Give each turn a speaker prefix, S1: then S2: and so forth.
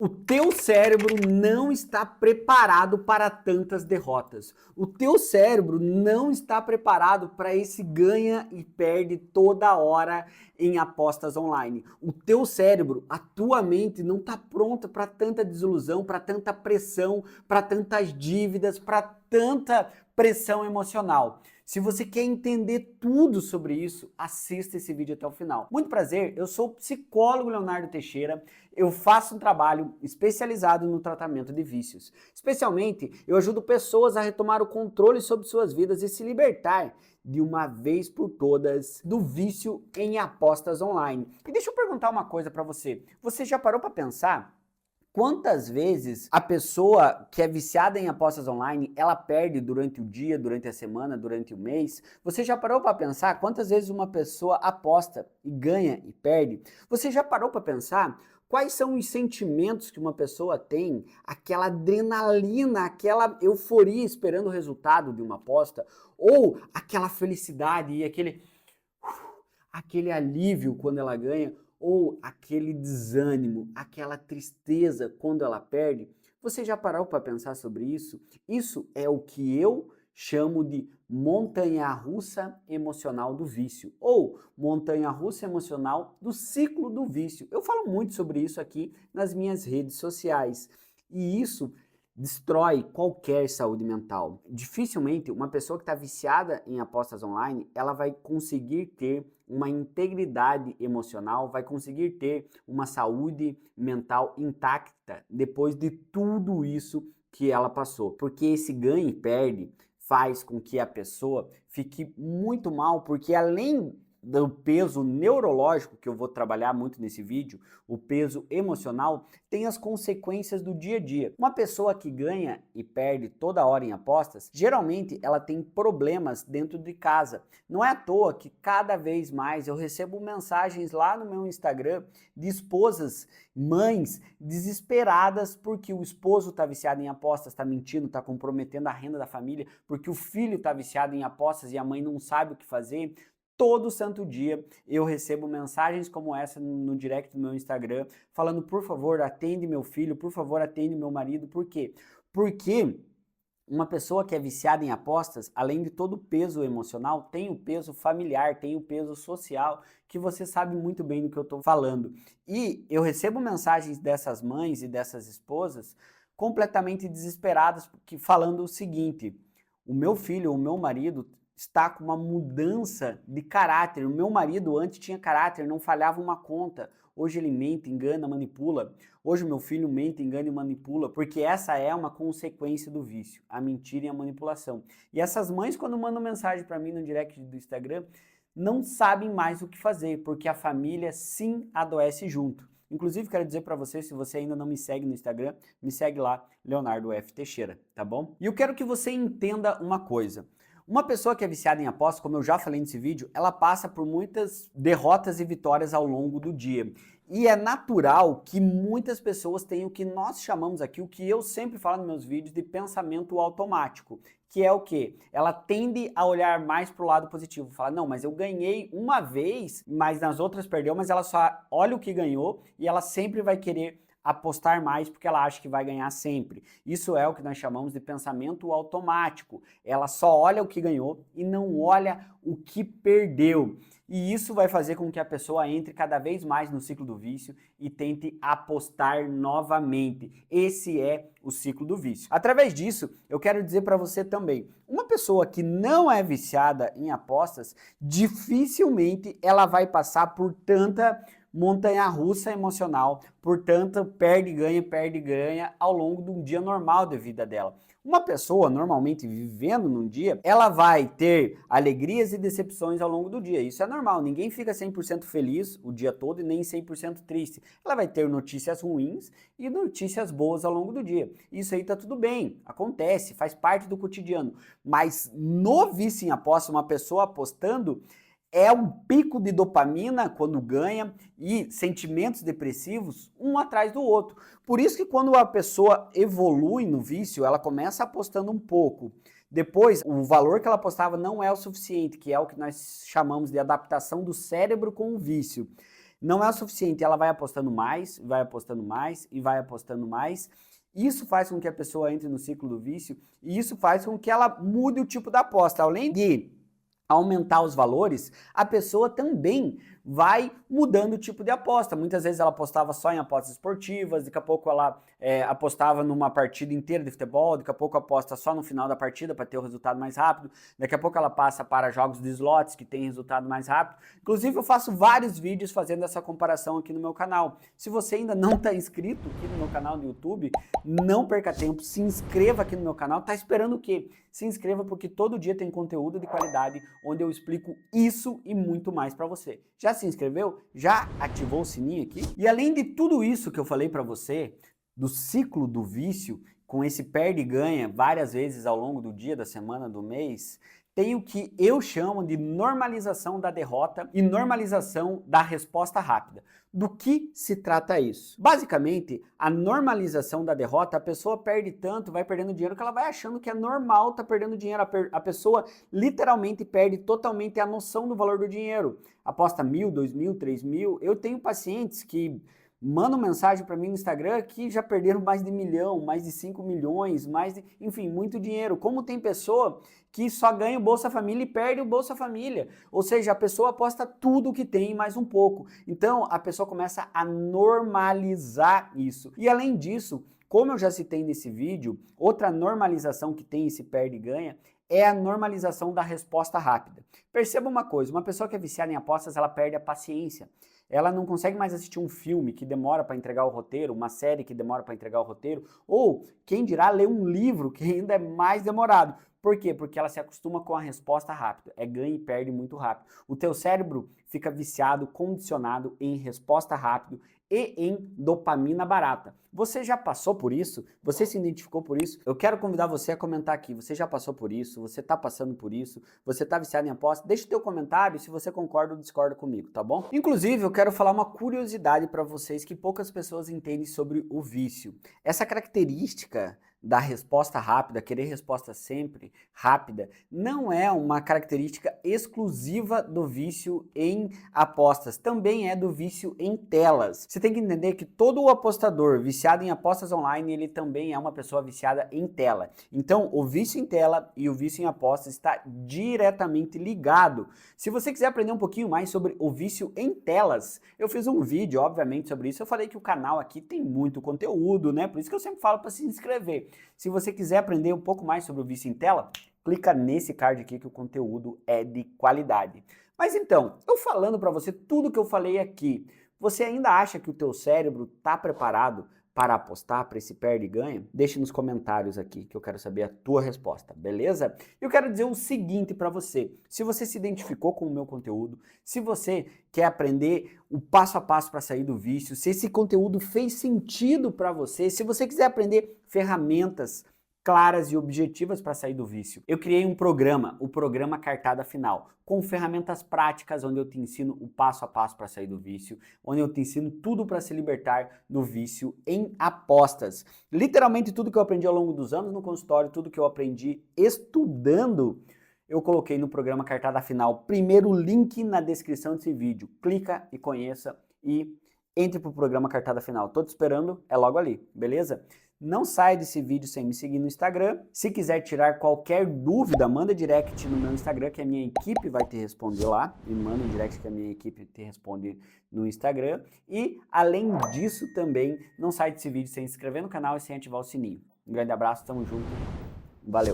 S1: O teu cérebro não está preparado para tantas derrotas. O teu cérebro não está preparado para esse ganha e perde toda hora em apostas online. O teu cérebro, a tua mente não está pronta para tanta desilusão, para tanta pressão, para tantas dívidas, para tanta pressão emocional. Se você quer entender tudo sobre isso, assista esse vídeo até o final. Muito prazer, eu sou o psicólogo Leonardo Teixeira, eu faço um trabalho especializado no tratamento de vícios. Especialmente, eu ajudo pessoas a retomar o controle sobre suas vidas e se libertar de uma vez por todas do vício em apostas online. E deixa eu perguntar uma coisa para você. Você já parou para pensar? Quantas vezes a pessoa que é viciada em apostas online, ela perde durante o dia, durante a semana, durante o mês? Você já parou para pensar quantas vezes uma pessoa aposta e ganha e perde? Você já parou para pensar quais são os sentimentos que uma pessoa tem, aquela adrenalina, aquela euforia esperando o resultado de uma aposta, ou aquela felicidade e aquele alívio quando ela ganha? Ou aquele desânimo, aquela tristeza quando ela perde? Você já parou para pensar sobre isso? Isso é o que eu chamo de montanha-russa emocional do vício, ou montanha-russa emocional do ciclo do vício. Eu falo muito sobre isso aqui nas minhas redes sociais, e isso destrói qualquer saúde mental. Dificilmente uma pessoa que está viciada em apostas online, ela vai conseguir ter uma integridade emocional, vai conseguir ter uma saúde mental intacta depois de tudo isso que ela passou. Porque esse ganha e perde faz com que a pessoa fique muito mal, porque além do peso neurológico, que eu vou trabalhar muito nesse vídeo, o peso emocional, tem as consequências do dia a dia. Uma pessoa que ganha e perde toda hora em apostas, geralmente ela tem problemas dentro de casa. Não é à toa que cada vez mais eu recebo mensagens lá no meu Instagram de esposas, mães desesperadas porque o esposo está viciado em apostas, está mentindo, está comprometendo a renda da família, porque o filho está viciado em apostas e a mãe não sabe o que fazer. Todo santo dia eu recebo mensagens como essa no direct do meu Instagram, falando, por favor, atende meu filho, por favor, atende meu marido. Por quê? Porque uma pessoa que é viciada em apostas, além de todo o peso emocional, tem o peso familiar, tem o peso social, que você sabe muito bem do que eu estou falando. E eu recebo mensagens dessas mães e dessas esposas completamente desesperadas, falando o seguinte: o meu filho, o meu marido está com uma mudança de caráter. O meu marido antes tinha caráter, não falhava uma conta. Hoje ele mente, engana, manipula. Hoje o meu filho mente, engana e manipula, porque essa é uma consequência do vício, a mentira e a manipulação. E essas mães, quando mandam mensagem para mim no direct do Instagram, não sabem mais o que fazer, porque a família sim adoece junto. Inclusive, quero dizer para você, se você ainda não me segue no Instagram, me segue lá, Leonardo F. Teixeira, tá bom? E eu quero que você entenda uma coisa. Uma pessoa que é viciada em apostas, como eu já falei nesse vídeo, ela passa por muitas derrotas e vitórias ao longo do dia. E é natural que muitas pessoas tenham o que nós chamamos aqui, o que eu sempre falo nos meus vídeos, de pensamento automático. Que é o quê? Ela tende a olhar mais para o lado positivo. Fala, não, mas eu ganhei uma vez, mas nas outras perdeu, mas ela só olha o que ganhou e ela sempre vai querer apostar mais porque ela acha que vai ganhar sempre. Isso é o que nós chamamos de pensamento automático. Ela só olha o que ganhou e não olha o que perdeu. E isso vai fazer com que a pessoa entre cada vez mais no ciclo do vício e tente apostar novamente. Esse é o ciclo do vício. Através disso, eu quero dizer para você também, uma pessoa que não é viciada em apostas, dificilmente ela vai passar por tanta montanha-russa emocional, portanto, perde e ganha ao longo de um dia normal da vida dela. Uma pessoa, normalmente vivendo num dia, ela vai ter alegrias e decepções ao longo do dia. Isso é normal, ninguém fica 100% feliz o dia todo e nem 100% triste. Ela vai ter notícias ruins e notícias boas ao longo do dia. Isso aí tá tudo bem, acontece, faz parte do cotidiano. Mas no vício em aposta, uma pessoa apostando, é um pico de dopamina quando ganha e sentimentos depressivos um atrás do outro. Por isso que quando a pessoa evolui no vício, ela começa apostando um pouco. Depois, o valor que ela apostava não é o suficiente, que é o que nós chamamos de adaptação do cérebro com o vício. Não é o suficiente, ela vai apostando mais, vai apostando mais e vai apostando mais. Isso faz com que a pessoa entre no ciclo do vício e isso faz com que ela mude o tipo da aposta. Além de aumentar os valores, a pessoa também vai mudando o tipo de aposta. Muitas vezes ela apostava só em apostas esportivas, daqui a pouco ela apostava numa partida inteira de futebol, daqui a pouco aposta só no final da partida para ter o resultado mais rápido, daqui a pouco ela passa para jogos de slots que tem resultado mais rápido. Inclusive eu faço vários vídeos fazendo essa comparação aqui no meu canal. Se você ainda não está inscrito aqui no meu canal do YouTube, não perca tempo, se inscreva aqui no meu canal. Tá esperando o quê? Se inscreva porque todo dia tem conteúdo de qualidade onde eu explico isso e muito mais para você. Já se inscreveu? Já ativou o sininho aqui? E além de tudo isso que eu falei para você, do ciclo do vício, com esse perde e ganha várias vezes ao longo do dia, da semana, do mês, tem o que eu chamo de normalização da derrota e normalização da resposta rápida. Do que se trata isso? Basicamente, a normalização da derrota, a pessoa perde tanto, vai perdendo dinheiro, que ela vai achando que é normal tá perdendo dinheiro. A pessoa literalmente perde totalmente a noção do valor do dinheiro. Aposta 1.000, 2.000, 3.000. Eu tenho pacientes que mandam mensagem para mim no Instagram que já perderam mais de 1 milhão, mais de 5 milhões, enfim, muito dinheiro. Como tem pessoa que só ganha o Bolsa Família e perde o Bolsa Família. Ou seja, a pessoa aposta tudo que tem mais um pouco. Então, a pessoa começa a normalizar isso. E além disso, como eu já citei nesse vídeo, outra normalização que tem esse perde e ganha é a normalização da resposta rápida. Perceba uma coisa, uma pessoa que é viciada em apostas, ela perde a paciência. Ela não consegue mais assistir um filme que demora para entregar o roteiro, uma série que demora para entregar o roteiro, ou, quem dirá, ler um livro que ainda é mais demorado. Por quê? Porque ela se acostuma com a resposta rápida, é ganha e perde muito rápido. O teu cérebro fica viciado, condicionado em resposta rápida e em dopamina barata. Você já passou por isso? Você se identificou por isso? Eu quero convidar você a comentar aqui. Você já passou por isso? Você está passando por isso? Você está viciado em aposta? Deixa o teu comentário se você concorda ou discorda comigo, tá bom? Inclusive, eu quero falar uma curiosidade para vocês que poucas pessoas entendem sobre o vício. Essa característica da resposta rápida, querer resposta sempre rápida, não é uma característica exclusiva do vício em apostas, também é do vício em telas. Você tem que entender que todo o apostador viciado em apostas online, ele também é uma pessoa viciada em tela. Então, o vício em tela e o vício em apostas está diretamente ligado. Se você quiser aprender um pouquinho mais sobre o vício em telas, eu fiz um vídeo, obviamente, sobre isso. Eu falei que o canal aqui tem muito conteúdo, né? Por isso que eu sempre falo para se inscrever. Se você quiser aprender um pouco mais sobre o vício em tela, clica nesse card aqui que o conteúdo é de qualidade. Mas então, eu falando para você tudo que eu falei aqui, você ainda acha que o teu cérebro está preparado para apostar, para esse perde e ganha? Deixe nos comentários aqui que eu quero saber a tua resposta, beleza? Eu quero dizer o seguinte para você, se você se identificou com o meu conteúdo, se você quer aprender o passo a passo para sair do vício, se esse conteúdo fez sentido para você, se você quiser aprender ferramentas claras e objetivas para sair do vício, eu criei um programa, o programa Cartada Final, com ferramentas práticas onde eu te ensino o passo a passo para sair do vício, onde eu te ensino tudo para se libertar do vício em apostas. Literalmente tudo que eu aprendi ao longo dos anos no consultório, tudo que eu aprendi estudando, eu coloquei no programa Cartada Final. Primeiro link na descrição desse vídeo. Clica e conheça e entre para o programa Cartada Final. Tô te esperando, é logo ali, beleza? Não saia desse vídeo sem me seguir no Instagram. Se quiser tirar qualquer dúvida, manda direct no meu Instagram que a minha equipe vai te responder lá. Me manda um direct que a minha equipe te responde no Instagram. E, além disso, também não saia desse vídeo sem se inscrever no canal e sem ativar o sininho. Um grande abraço, tamo junto. Valeu!